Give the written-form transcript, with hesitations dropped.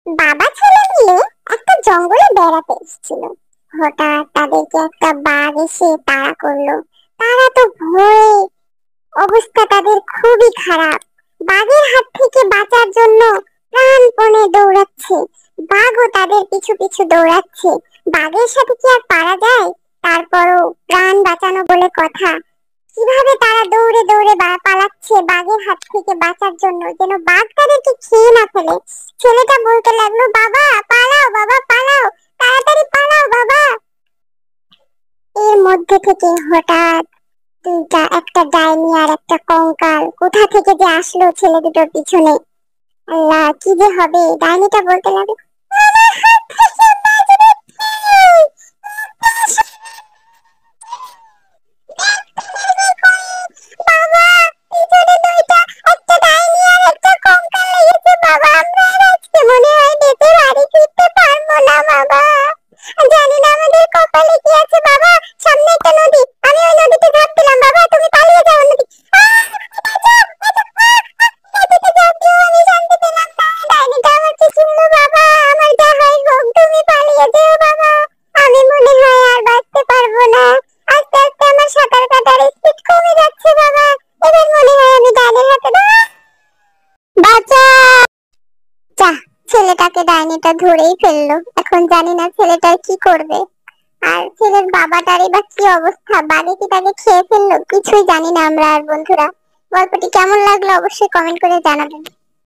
বাবা ছেলে মিলে একটা জঙ্গলে বেড়াতে এসেছিল। হঠাৎ তাদেরকে একটা বাঘ এসে তাড়া করলো। তারা তো ভয়ে, অবস্থা তাদের খুবই খারাপ। বাঘের হাত থেকে বাঁচার জন্য প্রাণপণে দৌড়াচ্ছে। বাঘও তাদের পিছু পিছু দৌড়াচ্ছে। বাঘের সাথে কি আর পারা যায়? তারপরও প্রাণ বাঁচানো বলে কথা, কিভাবে তারা দৌড়ে দৌড়ে পালাচ্ছে বাঘের হাত থেকে বাঁচার জন্য, যেন বাঘ তাদেরকে খেয়ে না ফেলে। ছেলেটা বলতে লাগলো, বাবা পালাও, বাবা পালাও, তাড়াতাড়ি পালাও বাবা। এর মধ্যে থেকে হঠাৎ একটা ডাইনি আর একটা কঙ্কাল কোথা থেকে যে আসলো ছেলে দুটোর পিছনে। আল্লাহ, কি যে হবে! ডাইনিটা বলতে লাগলো, আমার হাত থেকে বাঁচবে কে? বাবা, পিছনে দুইটা, একটা ডাইনি আর একটা কঙ্কাল লেগেছে বাবা। আমরা আর আজকে মনে হয় বেঁচে বাড়ি ফিরতে পারবো না বাবা। জানি না আমাদের কপালে কি আছে বাবা। সামনে একটা নদী, আমি ওই নদীতে ঝাঁপ দিলাম বাবা, তুমি পালিয়ে যাও নদী। নদীতে ঝাঁপ দিও, আমি শান্তি পেলাম না। ডাইনিটা আমার চিল্লো, বাবা আমার যা হয় হোক, তুমি পালিয়ে যেও বাবা। আমি মনে হয় আর বাঁচতে পারবো না। আস্তে আস্তে আমার সাঁতার কাটার স্পিড কমে যাচ্ছে বাবা। এবার মনে হয় আমি ডাইনির হাতে বাঁচা। যা, ছেলেটাকে ডাইনিটা ধরেই ফেললো। এখন জানি না ছেলেটার কি করবে। আর ছেলের বাবাটারই বা কি অবস্থা, বাঘে কি তাকে খেয়ে ফেললো, কিছুই জানি না আমরা। আর বন্ধুরা, গল্পটি কেমন লাগলো অবশ্যই কমেন্ট করে জানাবেন।